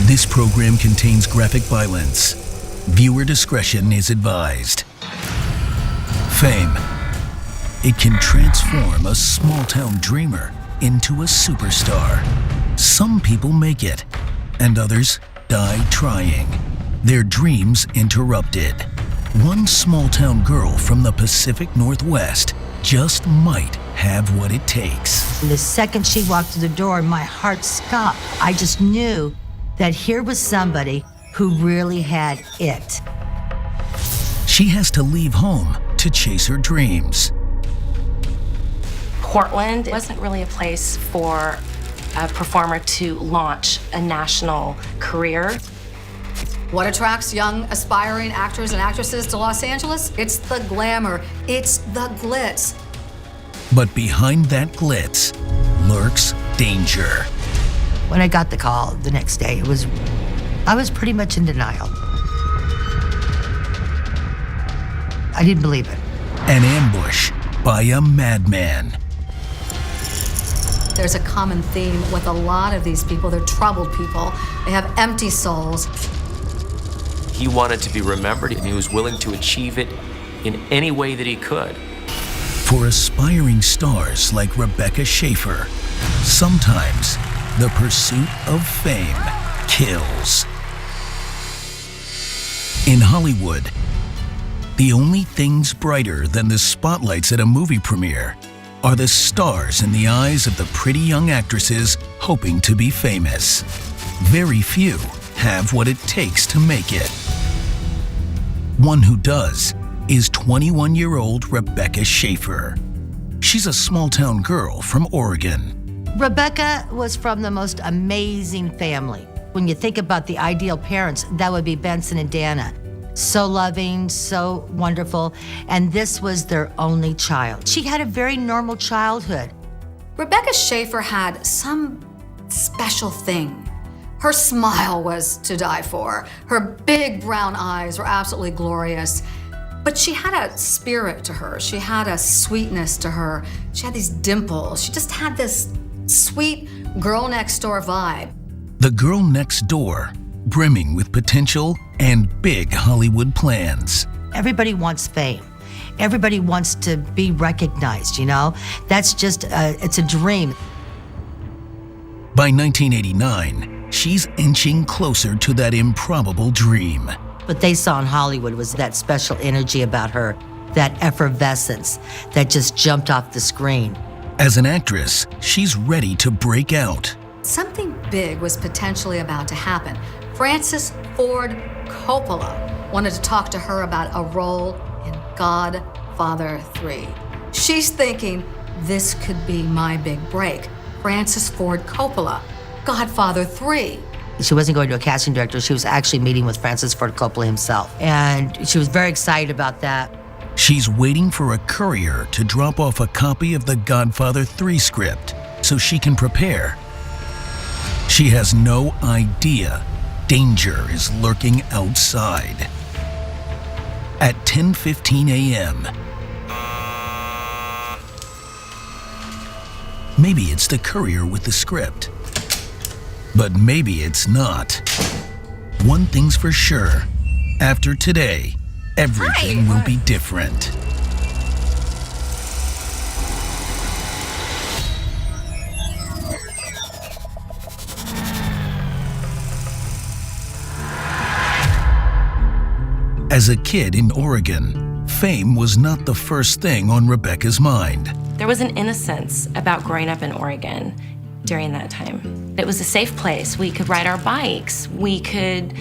This program contains graphic violence. Viewer discretion is advised. Fame. It can transform a small-town dreamer into a superstar. Some people make it, and others die trying. Their dreams interrupted. One small-town girl from the Pacific Northwest just might have what it takes. The second she walked through the door, my heart stopped. I just knew that here was somebody who really had it. She has to leave home to chase her dreams. Portland wasn't really a place for a performer to launch a national career. What attracts young, aspiring actors and actresses to Los Angeles? It's the glamour, it's the glitz. But behind that glitz lurks danger. When I got the call the next day, I was pretty much in denial. I didn't believe it. An ambush by a madman. There's a common theme with a lot of these people. They're troubled people. They have empty souls. He wanted to be remembered, and he was willing to achieve it in any way that he could. For aspiring stars like Rebecca Schaeffer, sometimes the pursuit of fame kills. In Hollywood, the only things brighter than the spotlights at a movie premiere are the stars in the eyes of the pretty young actresses hoping to be famous. Very few have what it takes to make it. One who does is 21-year-old Rebecca Schaeffer. She's a small-town girl from Oregon. Rebecca was from the most amazing family. When you think about the ideal parents, that would be Benson and Dana. So loving, so wonderful, and this was their only child. She had a very normal childhood. Rebecca Schaeffer had some special thing. Her smile was to die for. Her big brown eyes were absolutely glorious. But she had a spirit to her. She had a sweetness to her. She had these dimples. She just had this sweet girl next door vibe. The girl next door, brimming with potential and big Hollywood plans. Everybody wants fame. Everybody wants to be recognized, you know? That's just, it's a dream. By 1989, she's inching closer to that improbable dream. What they saw in Hollywood was that special energy about her, that effervescence that just jumped off the screen. As an actress, she's ready to break out. Something big was potentially about to happen. Francis Ford Coppola wanted to talk to her about a role in Godfather III. She's thinking, this could be my big break. Francis Ford Coppola, Godfather III. She wasn't going to a casting director, she was actually meeting with Francis Ford Coppola himself. And she was very excited about that. She's waiting for a courier to drop off a copy of the Godfather III script so she can prepare. She has no idea danger is lurking outside. At 10:15 a.m., maybe it's the courier with the script. But maybe it's not. One thing's for sure. After today, everything will be different. As a kid in Oregon, fame was not the first thing on Rebecca's mind. There was an innocence about growing up in Oregon during that time. It was a safe place. We could ride our bikes. We could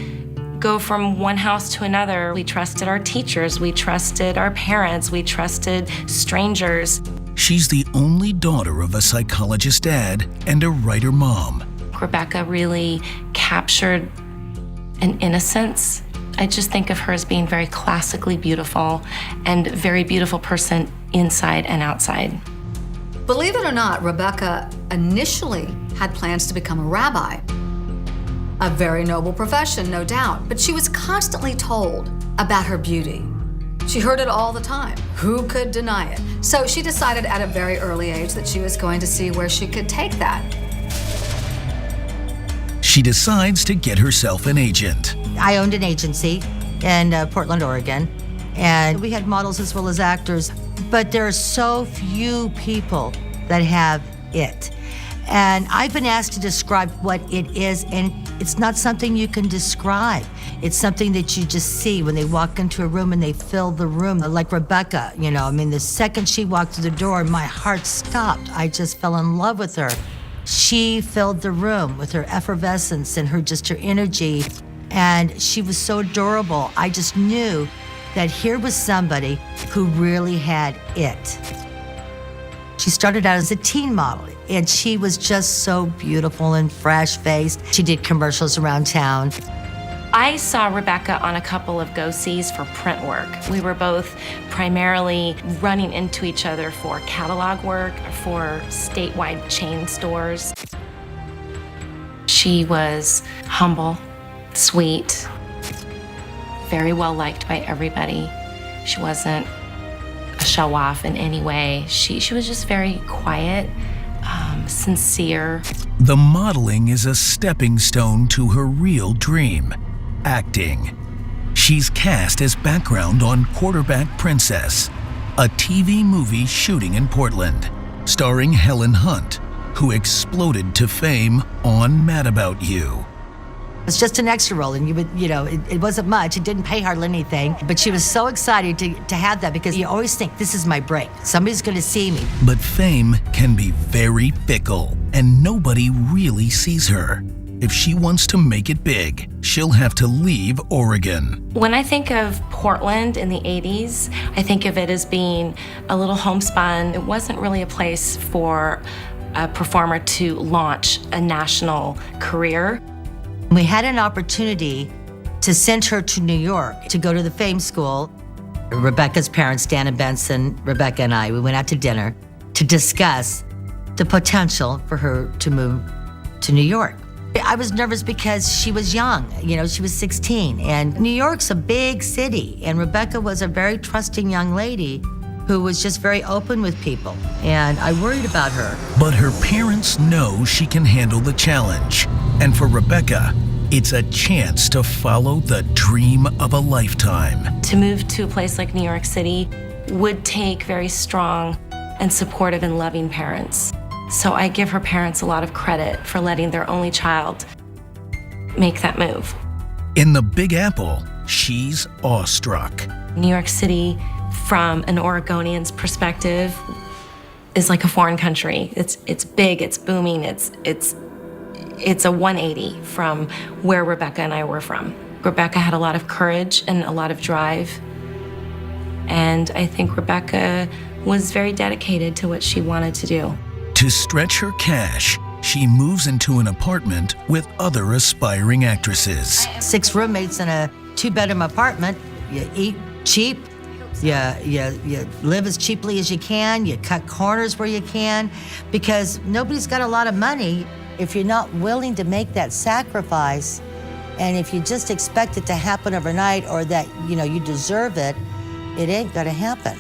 go from one house to another. We trusted our teachers. We trusted our parents. We trusted strangers. She's the only daughter of a psychologist dad and a writer mom. Rebecca really captured an innocence. I just think of her as being very classically beautiful and a very beautiful person inside and outside. Believe it or not, Rebecca initially had plans to become a rabbi. A very noble profession, no doubt, but she was constantly told about her beauty. She heard it all the time. Who could deny it? So she decided at a very early age that she was going to see where she could take that. She she decides to get herself an agent. I owned an agency in Portland, Oregon, and we had models as well as actors, but there are so few people that have it. And I've been asked to describe what it is, and it's not something you can describe. It's something that you just see when they walk into a room and they fill the room. Like Rebecca, the second she walked through the door, my heart stopped. I just fell in love with her. She filled the room with her effervescence and her energy, and she was so adorable. I just knew that here was somebody who really had it. She started out as a teen model, and she was just so beautiful and fresh-faced. She did commercials around town. I saw Rebecca on a couple of go-sees for print work. We were both primarily running into each other for catalog work, for statewide chain stores. She was humble, sweet, very well liked by everybody. She wasn't a show-off in any way. She was just very quiet, sincere. The modeling is a stepping stone to her real dream, acting. She's cast as background on Quarterback Princess, a TV movie shooting in Portland, starring Helen Hunt, who exploded to fame on Mad About You. It's just an extra role, and it wasn't much. It didn't pay hardly anything, but she was so excited to have that because you always think, this is my break. Somebody's gonna see me. But fame can be very fickle, and nobody really sees her. If she wants to make it big, she'll have to leave Oregon. When I think of Portland in the 80s, I think of it as being a little homespun. It wasn't really a place for a performer to launch a national career. We had an opportunity to send her to New York to go to the Fame School. Rebecca's parents, Dan and Benson, Rebecca and I, we went out to dinner to discuss the potential for her to move to New York. I was nervous because she was young, she was 16, and New York's a big city, and Rebecca was a very trusting young lady who was just very open with people, and I worried about her. But her parents know she can handle the challenge, and for Rebecca, it's a chance to follow the dream of a lifetime. To move to a place like New York City would take very strong and supportive and loving parents. So I give her parents a lot of credit for letting their only child make that move. In the Big Apple, she's awestruck. New York City, from an Oregonian's perspective, is like a foreign country. It's big, it's booming, it's a 180 from where Rebecca and I were from. Rebecca had a lot of courage and a lot of drive. And I think Rebecca was very dedicated to what she wanted to do. To stretch her cash, she moves into an apartment with other aspiring actresses. 6 roommates in a 2-bedroom apartment. You eat cheap, you live as cheaply as you can, you cut corners where you can, because nobody's got a lot of money. If you're not willing to make that sacrifice, and if you just expect it to happen overnight or that you deserve it, it ain't gonna happen.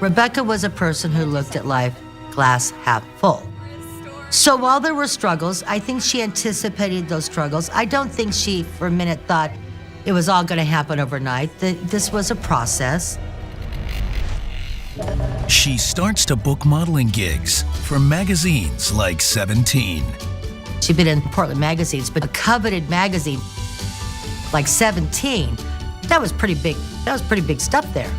Rebecca was a person who looked at life glass half full. So while there were struggles, I think she anticipated those struggles. I don't think she for a minute thought it was all gonna happen overnight. This was a process. She starts to book modeling gigs for magazines like 17. She'd been in Portland magazines, but a coveted magazine like 17, that was pretty big. That was pretty big stuff there.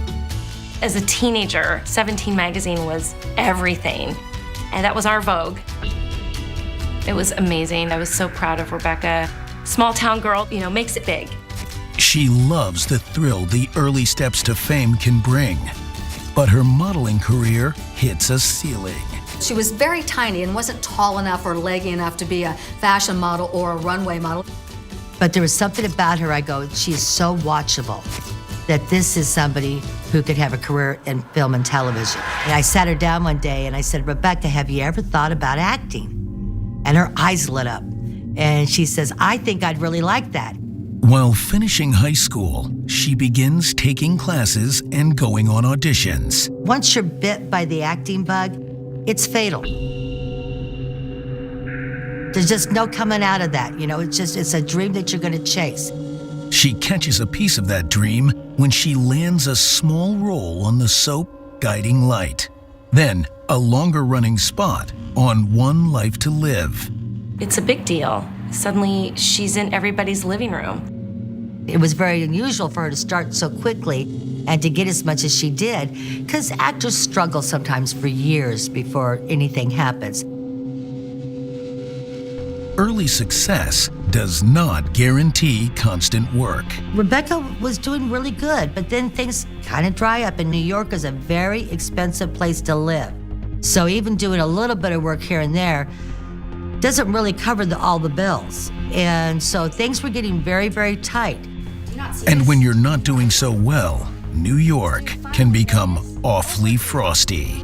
As a teenager, 17 magazine was everything, and that was our Vogue. It was amazing. I was so proud of Rebecca. Small town girl, makes it big. She loves the thrill the early steps to fame can bring, but her modeling career hits a ceiling. She was very tiny and wasn't tall enough or leggy enough to be a fashion model or a runway model. But there was something about her, I go, she is so watchable, that this is somebody who could have a career in film and television. And I sat her down one day and I said, Rebecca, have you ever thought about acting? And her eyes lit up. And she says, I think I'd really like that. While finishing high school, she begins taking classes and going on auditions. Once you're bit by the acting bug, it's fatal. There's just no coming out of that. It's a dream that you're going to chase. She catches a piece of that dream when she lands a small role on the soap Guiding Light. Then, a longer-running spot on One Life to Live. It's a big deal. Suddenly, she's in everybody's living room. It was very unusual for her to start so quickly and to get as much as she did, because actors struggle sometimes for years before anything happens. Early success does not guarantee constant work. Rebecca was doing really good, but then things kind of dry up, and New York is a very expensive place to live. So even doing a little bit of work here and there doesn't really cover all the bills. And so things were getting very, very tight. And when you're not doing so well, New York can become awfully frosty.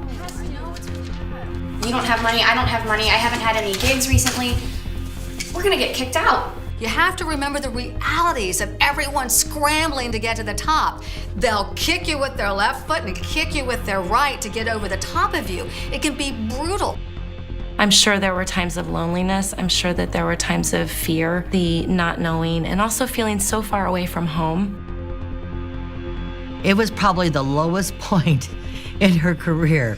You don't have money, I don't have money, I haven't had any gigs recently. We're gonna get kicked out. You have to remember the realities of everyone scrambling to get to the top. They'll kick you with their left foot and kick you with their right to get over the top of you. It can be brutal. I'm sure there were times of loneliness. I'm sure that there were times of fear, the not knowing, and also feeling so far away from home. It was probably the lowest point in her career.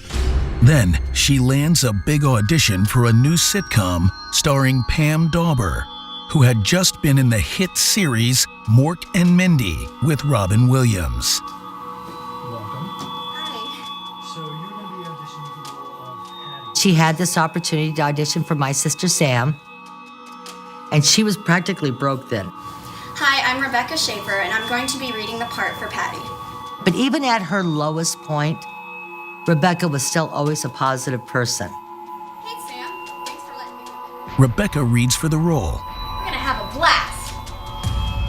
Then she lands a big audition for a new sitcom starring Pam Dawber, who had just been in the hit series Mork and Mindy with Robin Williams. She had this opportunity to audition for My Sister Sam, and she was practically broke then. Hi, I'm Rebecca Schaeffer, and I'm going to be reading the part for Patty. But even at her lowest point, Rebecca was still always a positive person. Hey, Sam. Thanks for letting me come in. Rebecca reads for the role, We're gonna have a blast.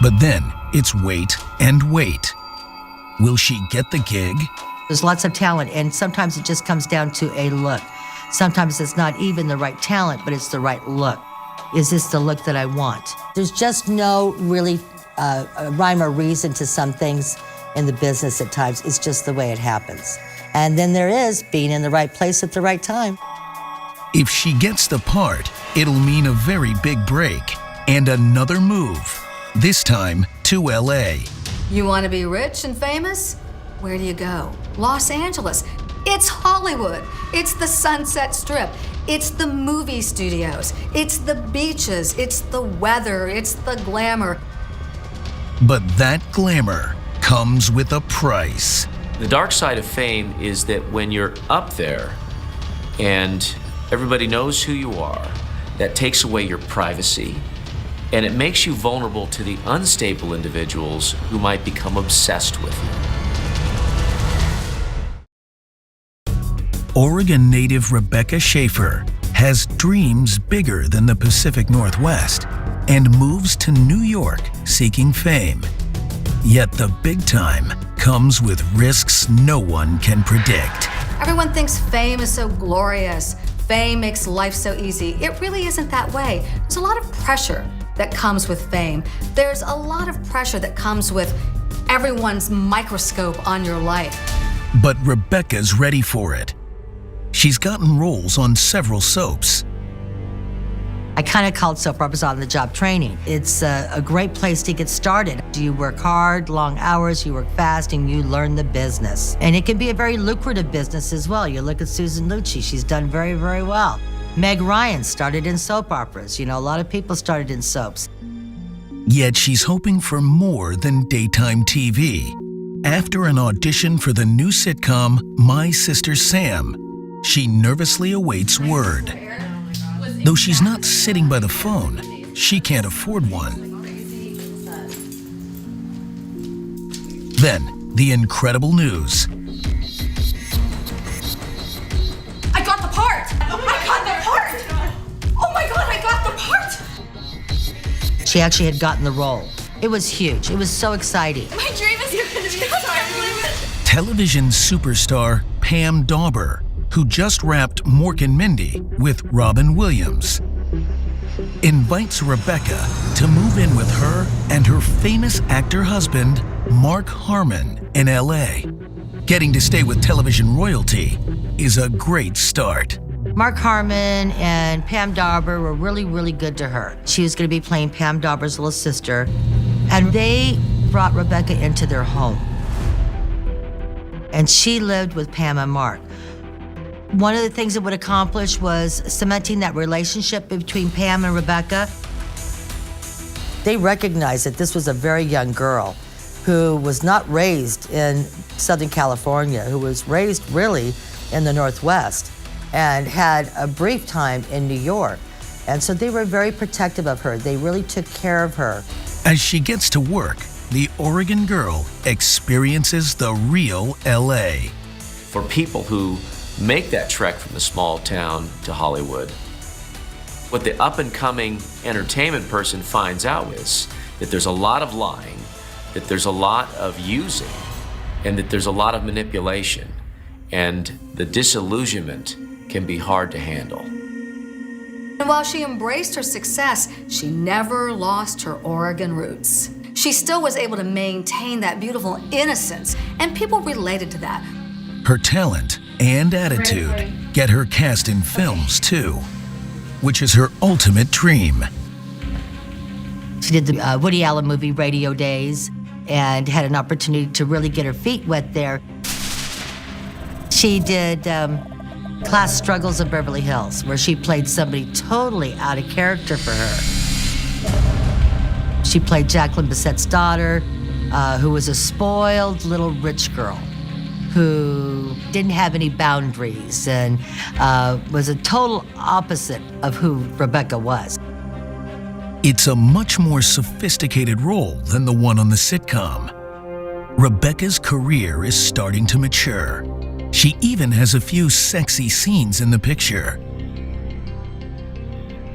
but then it's wait and wait. Will she get the gig? There's lots of talent, and sometimes it just comes down to a look. Sometimes it's not even the right talent, but it's the right look. Is this the look that I want? There's just no really rhyme or reason to some things in the business at times. It's just the way it happens. And then there is being in the right place at the right time. If she gets the part, it'll mean a very big break and another move, this time to LA. You want to be rich and famous? Where do you go? Los Angeles. It's Hollywood. It's the Sunset Strip. It's the movie studios. It's the beaches. It's the weather. It's the glamour. But that glamour comes with a price. The dark side of fame is that when you're up there and everybody knows who you are, that takes away your privacy, and it makes you vulnerable to the unstable individuals who might become obsessed with you. Oregon native Rebecca Schaeffer has dreams bigger than the Pacific Northwest and moves to New York seeking fame. Yet the big time comes with risks no one can predict. Everyone thinks fame is so glorious. Fame makes life so easy. It really isn't that way. There's a lot of pressure that comes with fame. There's a lot of pressure that comes with everyone's microscope on your life. But Rebecca's ready for it. She's gotten roles on several soaps. I kind of called soap operas on-the-job training. It's a great place to get started. You work hard, long hours, you work fast, and you learn the business. And it can be a very lucrative business as well. You look at Susan Lucci, she's done very, very well. Meg Ryan started in soap operas. A lot of people started in soaps. Yet she's hoping for more than daytime TV. After an audition for the new sitcom My Sister Sam, she nervously awaits word. Though she's not sitting by the phone, she can't afford one. Then, the incredible news. I got the part! I got the part! Oh my God, I got the part! She actually had gotten the role. It was huge. It was so exciting. My dream is going to be so Television superstar Pam Dawber, who just wrapped Mork and Mindy with Robin Williams, invites Rebecca to move in with her and her famous actor husband, Mark Harmon, in LA. Getting to stay with television royalty is a great start. Mark Harmon and Pam Dauber were really, really good to her. She was going to be playing Pam Dauber's little sister, and they brought Rebecca into their home. And she lived with Pam and Mark. One of the things it would accomplish was cementing that relationship between Pam and Rebecca. They recognized that this was a very young girl who was not raised in Southern California, who was raised really in the Northwest and had a brief time in New York. And so they were very protective of her. They really took care of her. As she gets to work, the Oregon girl experiences the real LA. For people who make that trek from the small town to Hollywood, what the up-and-coming entertainment person finds out is that there's a lot of lying, that there's a lot of using, and that there's a lot of manipulation, and the disillusionment can be hard to handle. And while she embraced her success, she never lost her Oregon roots. She still was able to maintain that beautiful innocence, and people related to that. Her talent and attitude get her cast in films too, which is her ultimate dream. She did the Woody Allen movie Radio Days and had an opportunity to really get her feet wet there. She did Class Struggles of Beverly Hills, where she played somebody totally out of character for her. She played Jacqueline Bissette's daughter, who was a spoiled little rich girl who didn't have any boundaries and was a total opposite of who Rebecca was. It's a much more sophisticated role than the one on the sitcom. Rebecca's career is starting to mature. She even has a few sexy scenes in the picture.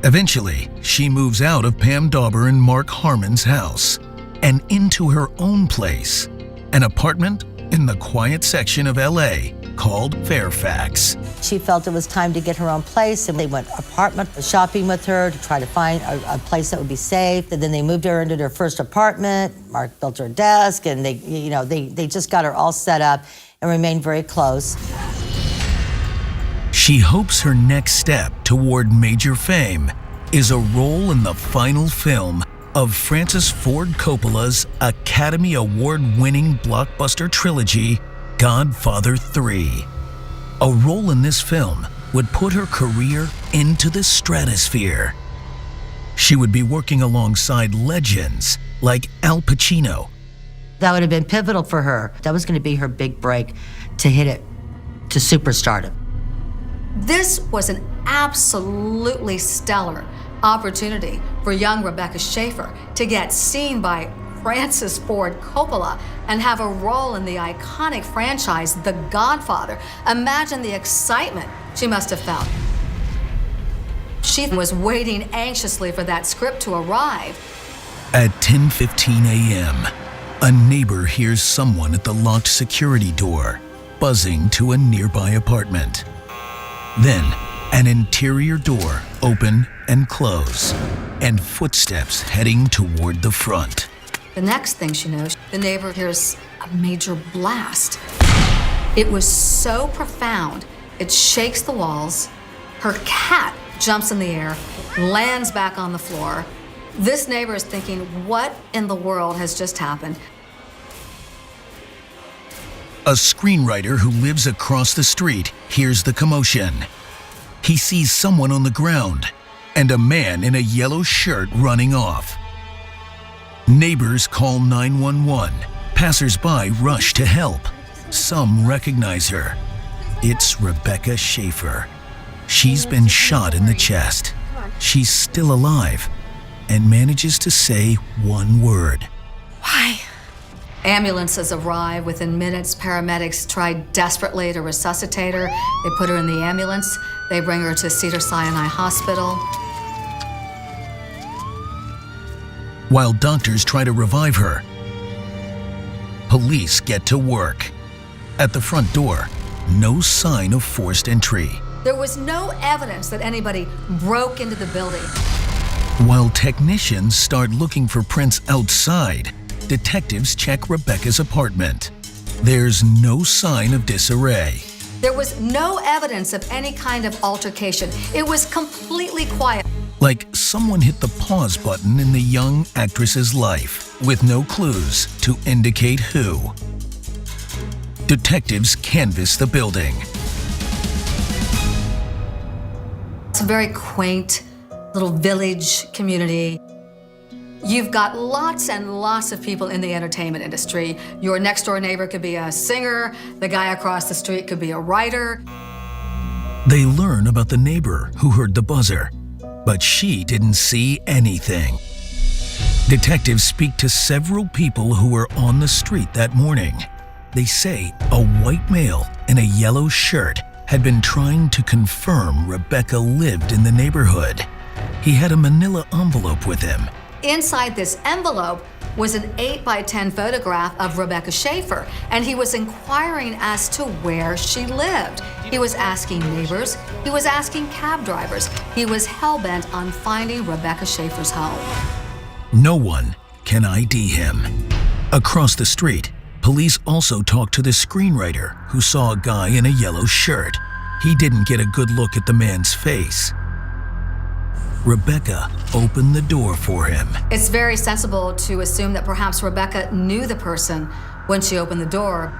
Eventually, she moves out of Pam Dauber and Mark Harmon's house and into her own place, an apartment in the quiet section of LA called Fairfax. She felt it was time to get her own place, and they went apartment shopping with her to try to find a place that would be safe. And then they moved her into her first apartment. Mark built her a desk, and they just got her all set up and remained very close. She hopes her next step toward major fame is a role in the final film of Francis Ford Coppola's Academy Award-winning blockbuster trilogy, Godfather III. A role in this film would put her career into the stratosphere. She would be working alongside legends like Al Pacino. That would have been pivotal for her. That was going to be her big break to hit it to superstardom. This was an absolutely stellar opportunity for young Rebecca Schaeffer to get seen by Francis Ford Coppola and have a role in the iconic franchise, The Godfather. Imagine the excitement she must have felt. She was waiting anxiously for that script to arrive. At 10:15 a.m., a neighbor hears someone at the locked security door buzzing to a nearby apartment. Then, an interior door open and close, and footsteps heading toward the front. The next thing she knows, the neighbor hears a major blast. It was so profound, it shakes the walls. Her cat jumps in the air, lands back on the floor. This neighbor is thinking, what in the world has just happened? A screenwriter who lives across the street hears the commotion. He sees someone on the ground and a man in a yellow shirt running off. Neighbors call 911. Passers-by rush to help. Some recognize her. It's Rebecca Schaeffer. She's been shot in the chest. She's still alive and manages to say one word. Why? Ambulances arrive within minutes. Paramedics try desperately to resuscitate her. They put her in the ambulance. They bring her to Cedars-Sinai Hospital. While doctors try to revive her, police get to work. At the front door, no sign of forced entry. There was no evidence that anybody broke into the building. While technicians start looking for prints outside, detectives check Rebecca's apartment. There's no sign of disarray. There was no evidence of any kind of altercation. It was completely quiet. Like someone hit the pause button in the young actress's life with no clues to indicate who. Detectives canvass the building. It's a very quaint little village community. You've got lots and lots of people in the entertainment industry. Your next door neighbor could be a singer, the guy across the street could be a writer. They learn about the neighbor who heard the buzzer, but she didn't see anything. Detectives speak to several people who were on the street that morning. They say a white male in a yellow shirt had been trying to confirm Rebecca lived in the neighborhood. He had a manila envelope with him. Inside this envelope was an 8x10 photograph of Rebecca Schaeffer, and he was inquiring as to where she lived. He was asking neighbors, he was asking cab drivers. He was hell-bent on finding Rebecca Schaeffer's home. No one can ID him. Across the street, police also talked to the screenwriter who saw a guy in a yellow shirt. He didn't get a good look at the man's face. Rebecca opened the door for him. It's very sensible to assume that perhaps Rebecca knew the person when she opened the door.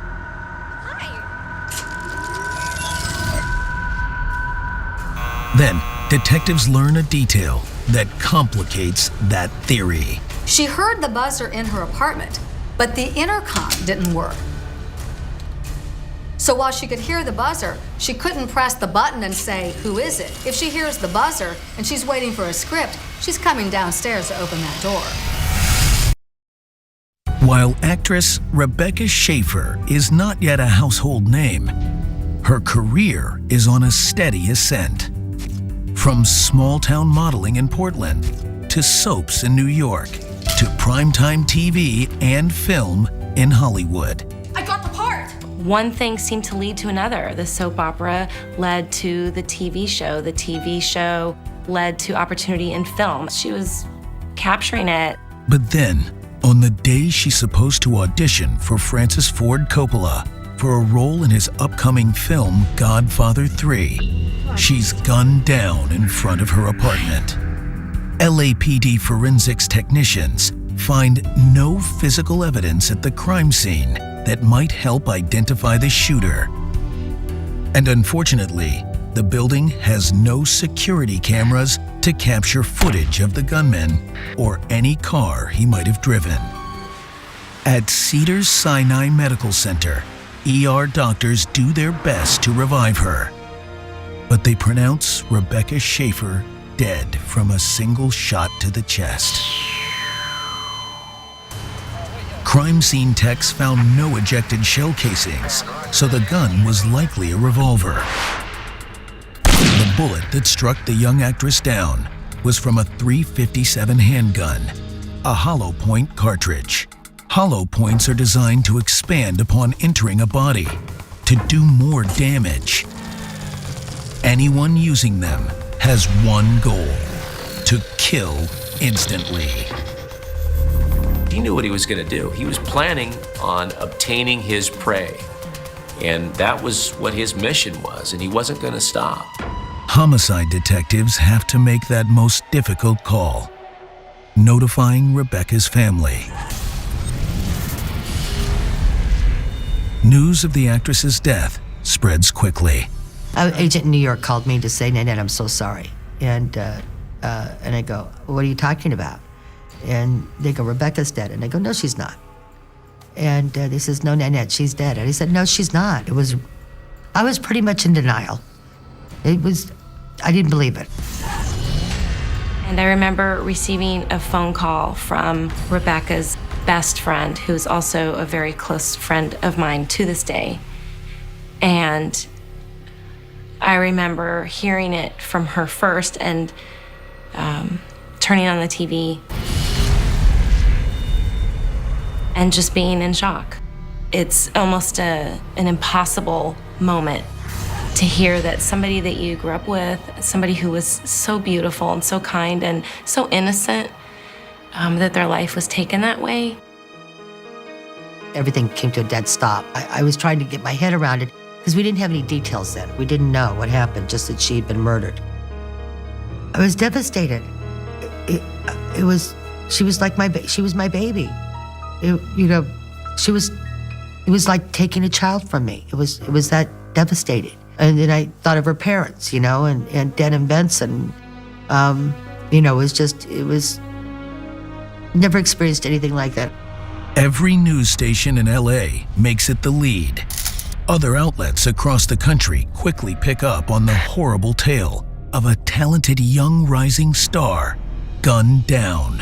Then, detectives learn a detail that complicates that theory. She heard the buzzer in her apartment, but the intercom didn't work. So while she could hear the buzzer, she couldn't press the button and say, "Who is it?" If she hears the buzzer and she's waiting for a script, she's coming downstairs to open that door. While actress Rebecca Schaeffer is not yet a household name, her career is on a steady ascent. From small-town modeling in Portland, to soaps in New York, to primetime TV and film in Hollywood. I got the part! One thing seemed to lead to another. The soap opera led to the TV show. The TV show led to opportunity in film. She was capturing it. But then, on the day she's supposed to audition for Francis Ford Coppola for a role in his upcoming film Godfather III, she's gunned down in front of her apartment. LAPD forensics technicians find no physical evidence at the crime scene that might help identify the shooter. And unfortunately, the building has no security cameras to capture footage of the gunman or any car he might have driven. At Cedars-Sinai Medical Center, ER doctors do their best to revive her, but they pronounce Rebecca Schaeffer dead from a single shot to the chest. Crime scene techs found no ejected shell casings, so the gun was likely a revolver. The bullet that struck the young actress down was from a .357 handgun, a hollow point cartridge. Hollow points are designed to expand upon entering a body, to do more damage. Anyone using them has one goal: to kill instantly. He knew what he was going to do. He was planning on obtaining his prey, and that was what his mission was, and he wasn't going to stop. Homicide detectives have to make that most difficult call: notifying Rebecca's family. News of the actress's death spreads quickly. An agent in New York called me to say, "Nanette, I'm so sorry." And I go, "What are you talking about?" And they go, "Rebecca's dead." And I go, "No, she's not." And they says, "No, Nanette, she's dead." And I said, "No, she's not." I was pretty much in denial. I didn't believe it. And I remember receiving a phone call from Rebecca's best friend, who's also a very close friend of mine to this day. And I remember hearing it from her first and turning on the TV and just being in shock. It's almost an impossible moment to hear that somebody that you grew up with, somebody who was so beautiful and so kind and so innocent, that their life was taken that way. Everything came to a dead stop. I was trying to get my head around it because we didn't have any details then. We didn't know what happened, just that she had been murdered. I was devastated. She was like she was my baby. It was like taking a child from me. It was that devastating. And then I thought of her parents, and Dan and Benson. It was never experienced anything like that. Every news station in LA makes it the lead. Other outlets across the country quickly pick up on the horrible tale of a talented young rising star gunned down.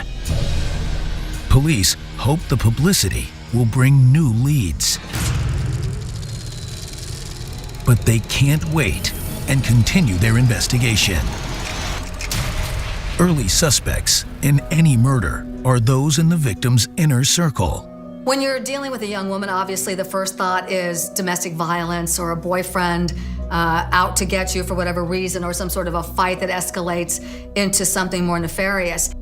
Police hope the publicity will bring new leads. But they can't wait and continue their investigation. Early suspects in any murder are those in the victim's inner circle. When you're dealing with a young woman, obviously the first thought is domestic violence or a boyfriend out to get you for whatever reason, or some sort of a fight that escalates into something more nefarious.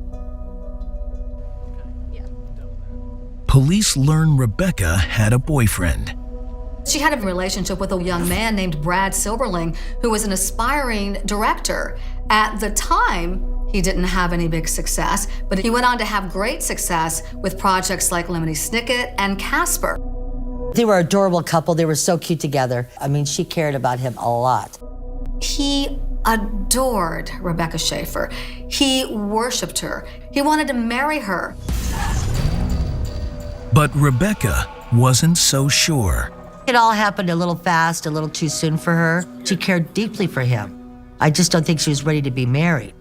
Police learn Rebecca had a boyfriend. She had a relationship with a young man named Brad Silberling, who was an aspiring director. At the time, he didn't have any big success, but he went on to have great success with projects like Lemony Snicket and Casper. They were an adorable couple. They were so cute together. I mean, she cared about him a lot. He adored Rebecca Schaeffer. He worshiped her. He wanted to marry her. But Rebecca wasn't so sure. It all happened a little fast, a little too soon for her. She cared deeply for him. I just don't think she was ready to be married,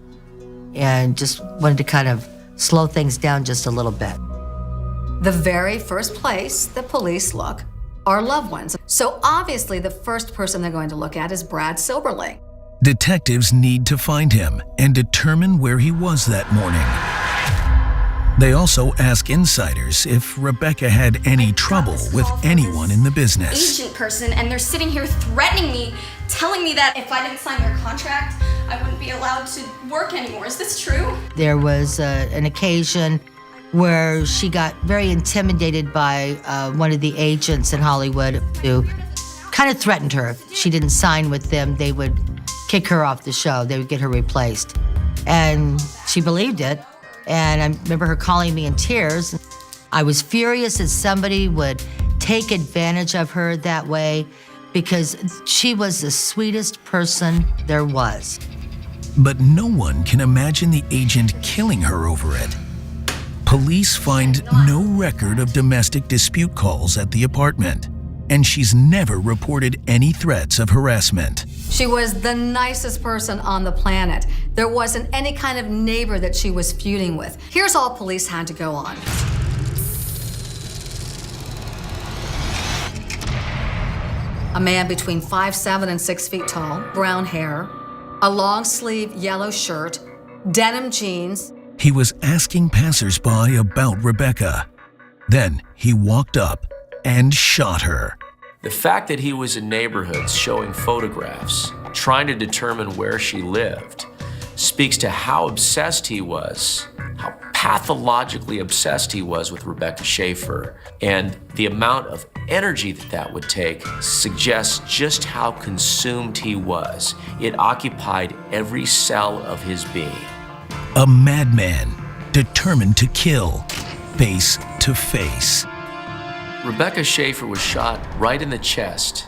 and just wanted to kind of slow things down just a little bit. The very first place the police look are loved ones. So obviously the first person they're going to look at is Brad Silberling. Detectives need to find him and determine where he was that morning. They also ask insiders if Rebecca had any trouble with anyone in the business. Agent person, and they're sitting here threatening me, telling me that if I didn't sign their contract, I wouldn't be allowed to work anymore. Is this true? There was an occasion where she got very intimidated by one of the agents in Hollywood who kind of threatened her. If she didn't sign with them, they would kick her off the show. They would get her replaced. And she believed it. And I remember her calling me in tears. I was furious that somebody would take advantage of her that way, because she was the sweetest person there was. But no one can imagine the agent killing her over it. Police find no record of domestic dispute calls at the apartment, and she's never reported any threats of harassment. She was the nicest person on the planet. There wasn't any kind of neighbor that she was feuding with. Here's all police had to go on. A man between 5'7" and 6 feet tall, brown hair, a long sleeve yellow shirt, denim jeans. He was asking passersby about Rebecca. Then he walked up and shot her. The fact that he was in neighborhoods showing photographs, trying to determine where she lived, speaks to how obsessed he was, how pathologically obsessed he was with Rebecca Schaeffer. And the amount of energy that would take suggests just how consumed he was. It occupied every cell of his being. A madman, determined to kill, face to face. Rebecca Schaeffer was shot right in the chest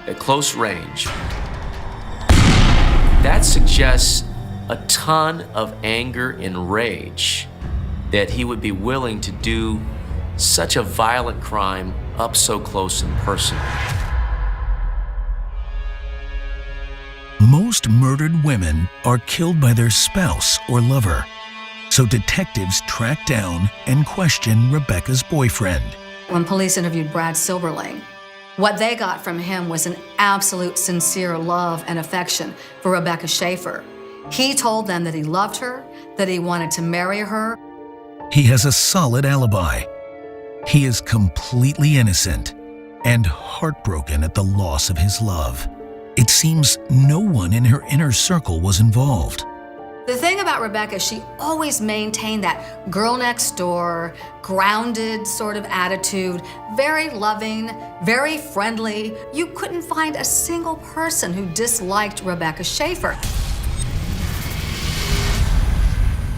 at close range. That suggests a ton of anger and rage that he would be willing to do such a violent crime up so close and personal. Most murdered women are killed by their spouse or lover, so detectives track down and question Rebecca's boyfriend. When police interviewed Brad Silberling, what they got from him was an absolute sincere love and affection for Rebecca Schaeffer. He told them that he loved her, that he wanted to marry her. He has a solid alibi. He is completely innocent and heartbroken at the loss of his love. It seems no one in her inner circle was involved. The thing about Rebecca, she always maintained that girl next door, grounded sort of attitude, very loving, very friendly. You couldn't find a single person who disliked Rebecca Schaeffer.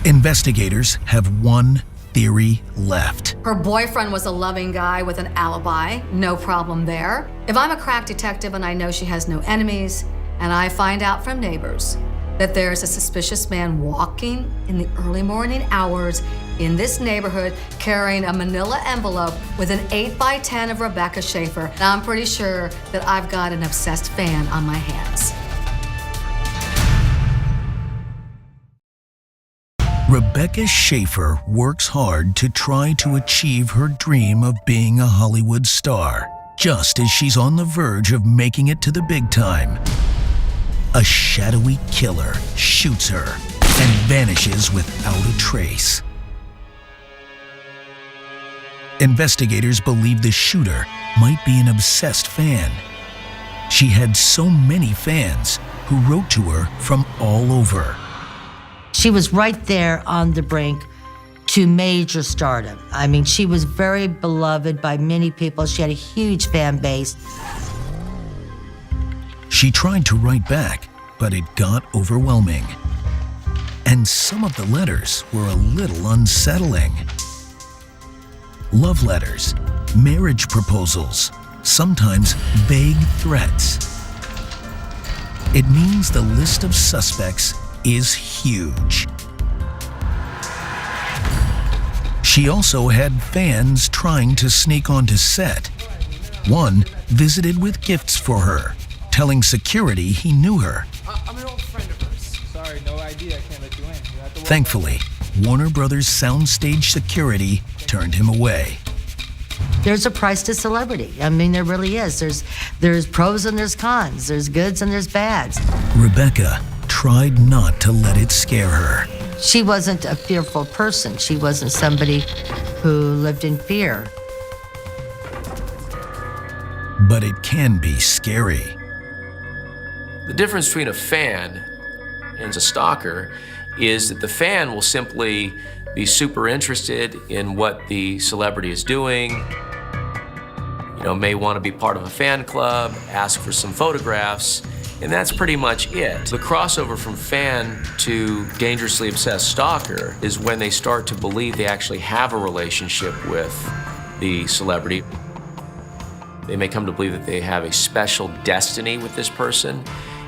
Investigators have one theory left. Her boyfriend was a loving guy with an alibi, no problem there. If I'm a crack detective and I know she has no enemies, and I find out from neighbors that there's a suspicious man walking in the early morning hours in this neighborhood carrying a manila envelope with an 8x10 of Rebecca Schaeffer, I'm pretty sure that I've got an obsessed fan on my hands. Rebecca Schaeffer works hard to try to achieve her dream of being a Hollywood star, just as she's on the verge of making it to the big time. A shadowy killer shoots her and vanishes without a trace. Investigators believe the shooter might be an obsessed fan. She had so many fans who wrote to her from all over. She was right there on the brink to major stardom. I mean, she was very beloved by many people. She had a huge fan base. She tried to write back, but it got overwhelming. And some of the letters were a little unsettling. Love letters, marriage proposals, sometimes vague threats. It means the list of suspects is huge. She also had fans trying to sneak onto set. One visited with gifts for her, telling security he knew her. I'm an old friend of hers. Sorry, no ID. I can't let you in. You have to walk. Thankfully, Warner Brothers soundstage security turned him away. There's a price to celebrity. I mean, there really is. There's pros and there's cons. There's goods and there's bads. Rebecca tried not to let it scare her. She wasn't a fearful person. She wasn't somebody who lived in fear. But it can be scary. The difference between a fan and a stalker is that the fan will simply be super interested in what the celebrity is doing, may want to be part of a fan club, ask for some photographs, and that's pretty much it. The crossover from fan to dangerously obsessed stalker is when they start to believe they actually have a relationship with the celebrity. They may come to believe that they have a special destiny with this person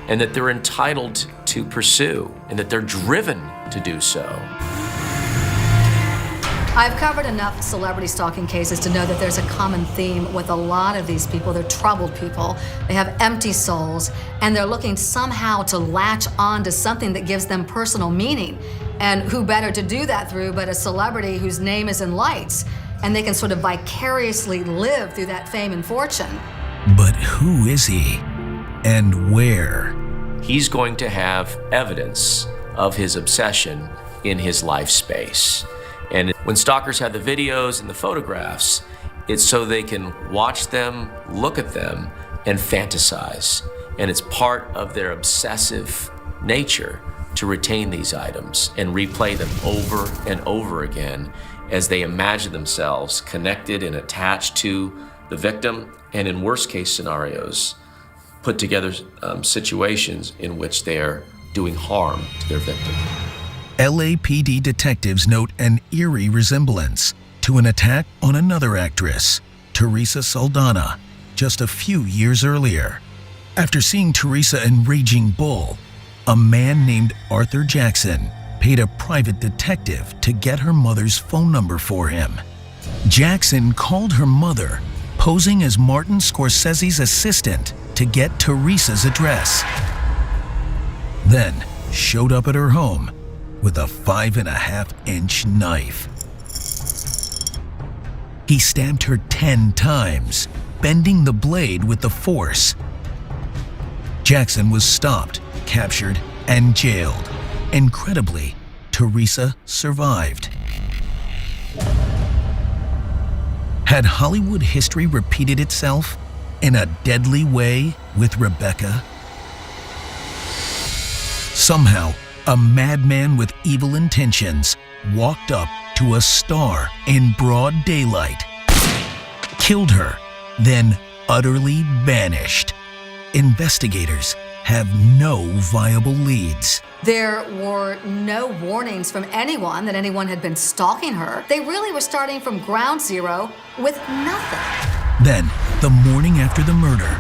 and that they're entitled to pursue and that they're driven to do so. I've covered enough celebrity stalking cases to know that there's a common theme with a lot of these people. They're troubled people. They have empty souls, and they're looking somehow to latch on to something that gives them personal meaning. And who better to do that through but a celebrity whose name is in lights, and they can sort of vicariously live through that fame and fortune. But who is he? And where? He's going to have evidence of his obsession in his life space. And when stalkers have the videos and the photographs, it's so they can watch them, look at them, and fantasize. And it's part of their obsessive nature to retain these items and replay them over and over again as they imagine themselves connected and attached to the victim, and in worst case scenarios, put together situations in which they're doing harm to their victim. LAPD detectives note an eerie resemblance to an attack on another actress, Teresa Saldana, just a few years earlier. After seeing Teresa in Raging Bull, a man named Arthur Jackson paid a private detective to get her mother's phone number for him. Jackson called her mother, posing as Martin Scorsese's assistant to get Teresa's address. Then showed up at her home with a 5.5-inch knife. He stabbed her 10 times, bending the blade with the force. Jackson was stopped, captured, and jailed. Incredibly, Teresa survived. Had Hollywood history repeated itself in a deadly way with Rebecca? Somehow, a madman with evil intentions walked up to a star in broad daylight, killed her, then utterly vanished. Investigators have no viable leads. There were no warnings from anyone that anyone had been stalking her. They really were starting from ground zero with nothing. Then, the morning after the murder,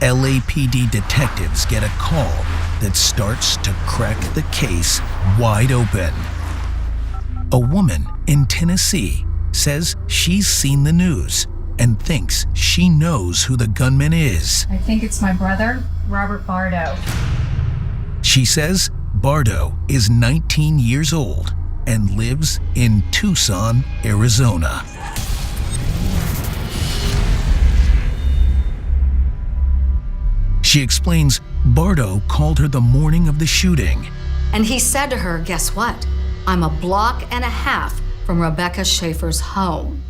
LAPD detectives get a call that starts to crack the case wide open. A woman in Tennessee says she's seen the news and thinks she knows who the gunman is. I think it's my brother, Robert Bardo. She says Bardo is 19 years old and lives in Tucson, Arizona. She explains Bardo called her the morning of the shooting. And he said to her, guess what? I'm a block and a half from Rebecca Schaeffer's home.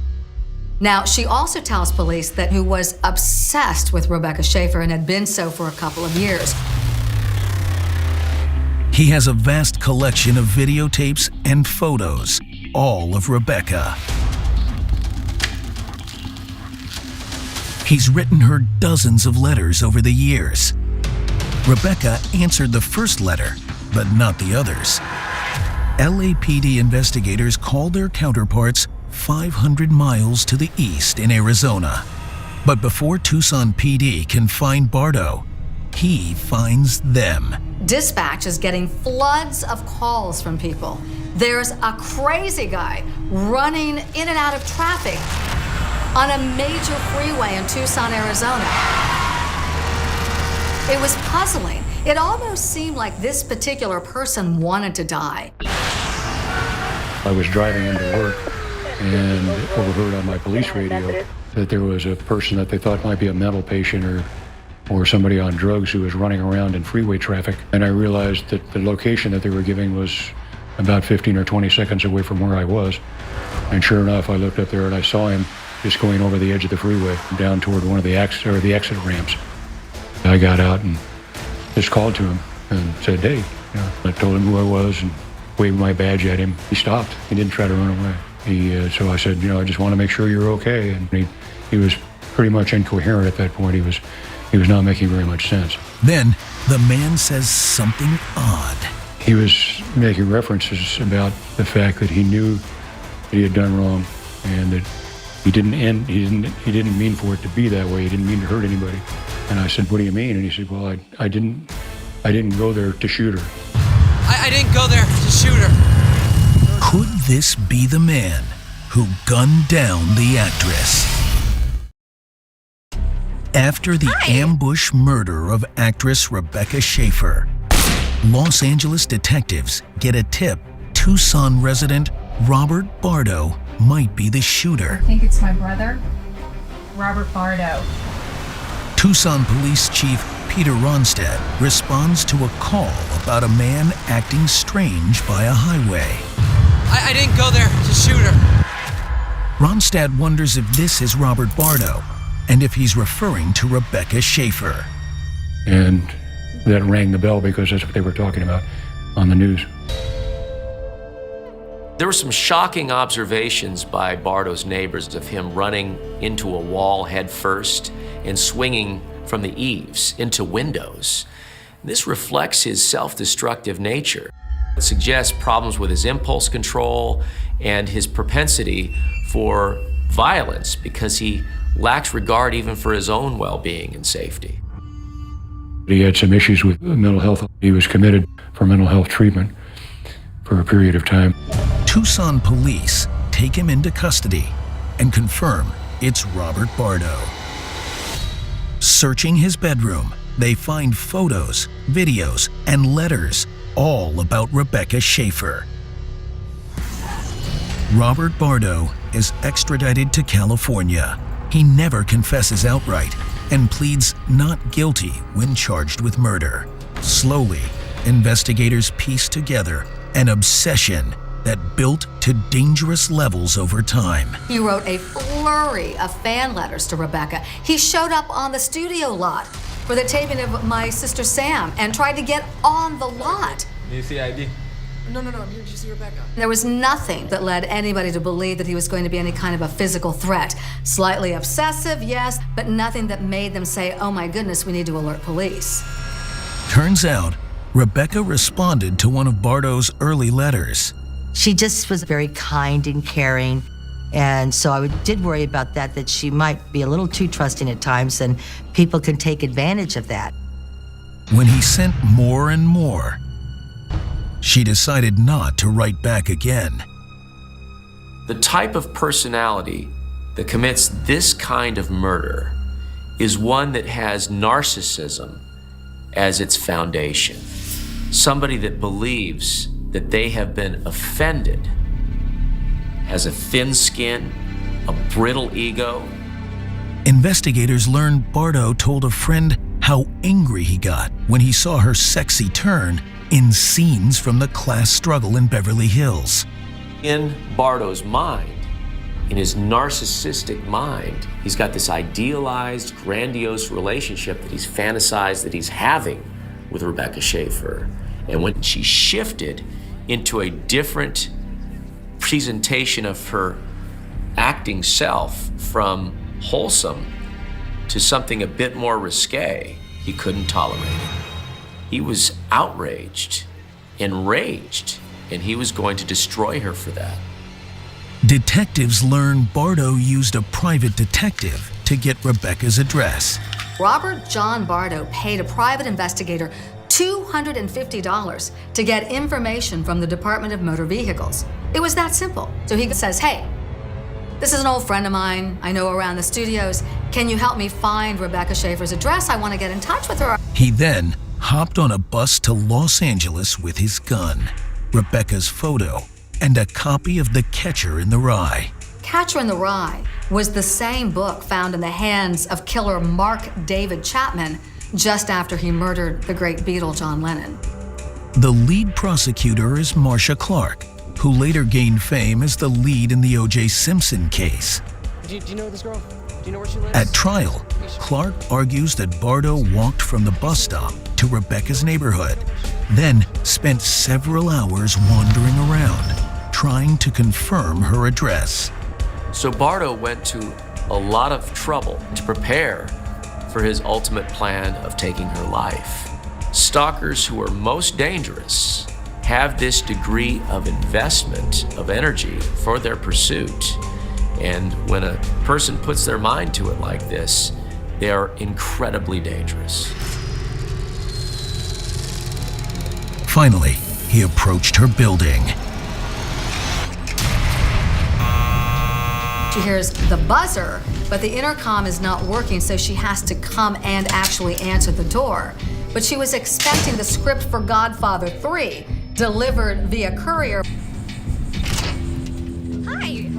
Now, she also tells police that he was obsessed with Rebecca Schaeffer and had been so for a couple of years. He has a vast collection of videotapes and photos, all of Rebecca. He's written her dozens of letters over the years. Rebecca answered the first letter, but not the others. LAPD investigators called their counterparts 500 miles to the east in Arizona. But before Tucson PD can find Bardo, he finds them. Dispatch is getting floods of calls from people. There's a crazy guy running in and out of traffic on a major freeway in Tucson, Arizona. It was puzzling. It almost seemed like this particular person wanted to die. I was driving into work and overheard on my police radio that there was a person that they thought might be a mental patient or somebody on drugs who was running around in freeway traffic. And I realized that the location that they were giving was about 15 or 20 seconds away from where I was. And sure enough, I looked up there and I saw him just going over the edge of the freeway down toward one of the exit ramps. I got out and just called to him and said, hey, I told him who I was and waved my badge at him. He stopped. He didn't try to run away. So I said, I just want to make sure you're okay. And he was pretty much incoherent at that point. He was not making very much sense. Then the man says something odd. He was making references about the fact that he knew that he had done wrong and that he didn't mean for it to be that way. He didn't mean to hurt anybody. And I said, what do you mean? And he said, well, I didn't go there to shoot her. I didn't go there to shoot her. Could this be the man who gunned down the actress? After the ambush murder of actress Rebecca Schaeffer, Los Angeles detectives get a tip Tucson resident Robert Bardo might be the shooter. I think it's my brother, Robert Bardo. Tucson Police Chief Peter Ronstadt responds to a call about a man acting strange by a highway. I didn't go there to shoot her. Ronstadt wonders if this is Robert Bardo and if he's referring to Rebecca Schaeffer. And that rang the bell because that's what they were talking about on the news. There were some shocking observations by Bardo's neighbors of him running into a wall head first and swinging from the eaves into windows. This reflects his self-destructive nature. It suggests problems with his impulse control and his propensity for violence because he lacks regard even for his own well-being and safety. He had some issues with mental health. He was committed for mental health treatment for a period of time. Tucson police take him into custody and confirm it's Robert Bardo. Searching his bedroom, they find photos, videos, and letters all about Rebecca Schaeffer. Robert Bardo is extradited to California. He never confesses outright and pleads not guilty when charged with murder. Slowly, investigators piece together an obsession that built to dangerous levels over time. He wrote a flurry of fan letters to Rebecca. He showed up on the studio lot for the taping of My Sister Sam and tried to get on the lot Need to see ID? No, I'm here to see Rebecca. There was nothing that led anybody to believe that he was going to be any kind of a physical threat. Slightly obsessive, yes, but nothing that made them say, oh my goodness, we need to alert police. Turns out, Rebecca responded to one of Bardo's early letters. She just was very kind and caring. And so I did worry about that she might be a little too trusting at times, and people can take advantage of that. When he sent more and more, she decided not to write back again. The type of personality that commits this kind of murder is one that has narcissism as its foundation. Somebody that believes that they have been offended, has a thin skin, a brittle ego. Investigators learned Bardo told a friend how angry he got when he saw her sexy turn in scenes from the class struggle in Beverly Hills. In Bardo's mind, in his narcissistic mind, he's got this idealized, grandiose relationship that he's fantasized that he's having with Rebecca Schaeffer. And when she shifted into a different presentation of her acting self from wholesome to something a bit more risque, he couldn't tolerate it. He was outraged, enraged, and he was going to destroy her for that. Detectives learned Bardo used a private detective to get Rebecca's address. Robert John Bardo paid a private investigator $250 to get information from the Department of Motor Vehicles. It was that simple. So he says, hey, this is an old friend of mine I know around the studios. Can you help me find Rebecca Schaeffer's address? I want to get in touch with her. He then hopped on a bus to Los Angeles with his gun, Rebecca's photo, and a copy of The Catcher in the Rye. Catcher in the Rye was the same book found in the hands of killer Mark David Chapman just after he murdered the great Beatle John Lennon. The lead prosecutor is Marcia Clark, who later gained fame as the lead in the O.J. Simpson case. Do you know this girl? Do you know where she lives? At trial, Clark argues that Bardo walked from the bus stop to Rebecca's neighborhood, then spent several hours wandering around, trying to confirm her address. So Bardo went to a lot of trouble to prepare for his ultimate plan of taking her life. Stalkers who are most dangerous have this degree of investment of energy for their pursuit. And when a person puts their mind to it like this, they are incredibly dangerous. Finally, he approached her building. She hears the buzzer, but the intercom is not working, so she has to come and actually answer the door. But she was expecting the script for Godfather III, delivered via courier. Hi.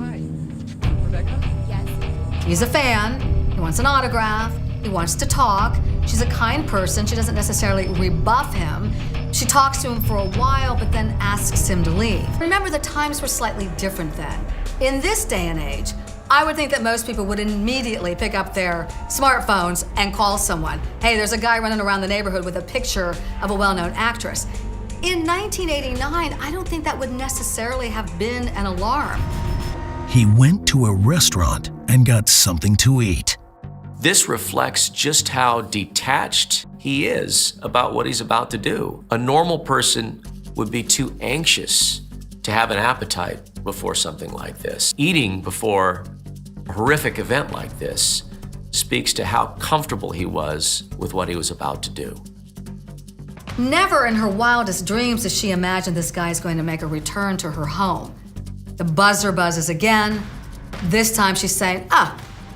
Rebecca? Yes. He's a fan. He wants an autograph. He wants to talk. She's a kind person. She doesn't necessarily rebuff him. She talks to him for a while, but then asks him to leave. Remember, the times were slightly different then. In this day and age, I would think that most people would immediately pick up their smartphones and call someone. Hey, there's a guy running around the neighborhood with a picture of a well-known actress. In 1989, I don't think that would necessarily have been an alarm. He went to a restaurant and got something to eat. This reflects just how detached he is about what he's about to do. A normal person would be too anxious to have an appetite before something like this. Eating before a horrific event like this speaks to how comfortable he was with what he was about to do. Never in her wildest dreams does she imagine this guy is going to make a return to her home. The buzzer buzzes again. This time she's saying,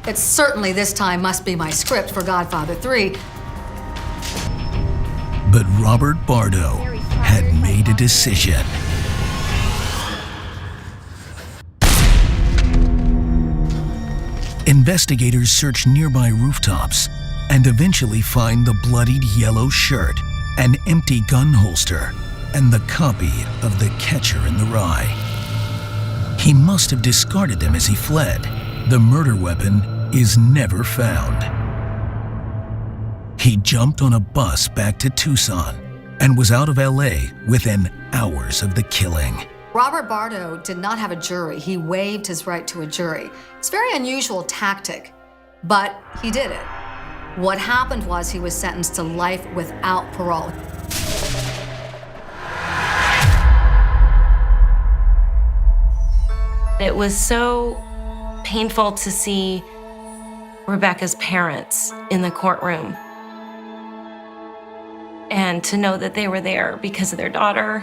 it certainly this time must be my script for Godfather III. But Robert Bardo had made a decision. Investigators search nearby rooftops and eventually find the bloodied yellow shirt, an empty gun holster, and the copy of The Catcher in the Rye. He must have discarded them as he fled. The murder weapon is never found. He jumped on a bus back to Tucson and was out of LA within hours of the killing. Robert Bardo did not have a jury. He waived his right to a jury. It's a very unusual tactic, but he did it. What happened was he was sentenced to life without parole. It was so painful to see Rebecca's parents in the courtroom and to know that they were there because of their daughter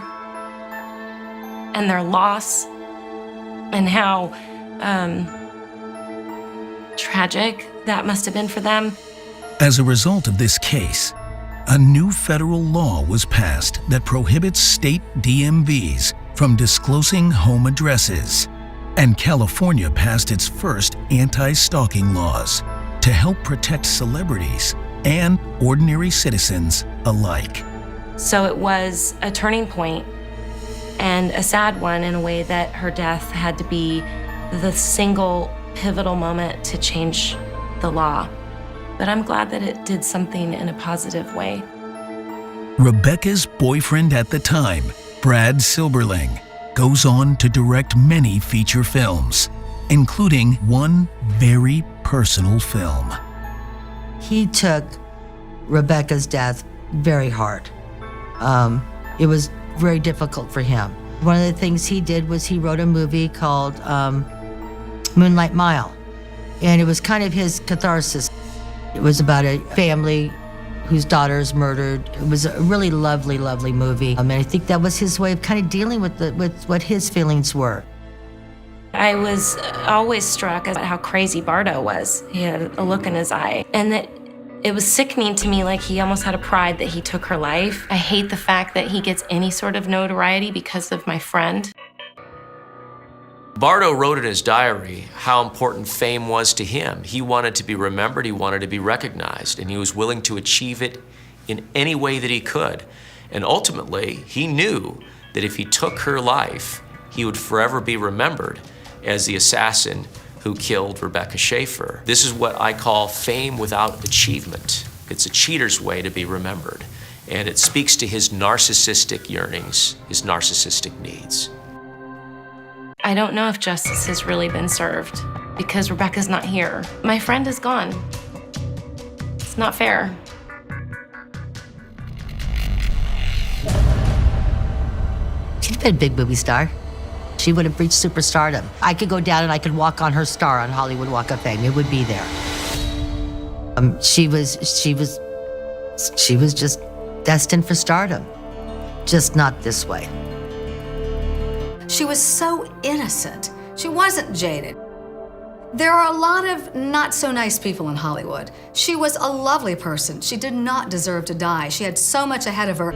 and their loss and how tragic that must have been for them. As a result of this case, a new federal law was passed that prohibits state DMVs from disclosing home addresses. And California passed its first anti-stalking laws to help protect celebrities and ordinary citizens alike. So it was a turning point and a sad one in a way that her death had to be the single pivotal moment to change the law. But I'm glad that it did something in a positive way. Rebecca's boyfriend at the time, Brad Silberling, goes on to direct many feature films, including one very personal film. He took Rebecca's death very hard. It was very difficult for him. One of the things he did was he wrote a movie called Moonlight Mile, and it was kind of his catharsis. It was about a family whose daughter is murdered. It was a really lovely, lovely movie. And I think that was his way of kind of dealing with what his feelings were. I was always struck at how crazy Bardo was. He had a look in his eye, and that it was sickening to me, like he almost had a pride that he took her life. I hate the fact that he gets any sort of notoriety because of my friend. Bardo wrote in his diary how important fame was to him. He wanted to be remembered, he wanted to be recognized, and he was willing to achieve it in any way that he could. And ultimately, he knew that if he took her life, he would forever be remembered as the assassin who killed Rebecca Schaeffer. This is what I call fame without achievement. It's a cheater's way to be remembered, and it speaks to his narcissistic yearnings, his narcissistic needs. I don't know if justice has really been served because Rebecca's not here. My friend is gone. It's not fair. She's been a big movie star. She would have reached superstardom. I could go down and I could walk on her star on Hollywood Walk of Fame. It would be there. She was just destined for stardom, just not this way. She was so innocent. She wasn't jaded. There are a lot of not so nice people in Hollywood. She was a lovely person. She did not deserve to die. She had so much ahead of her.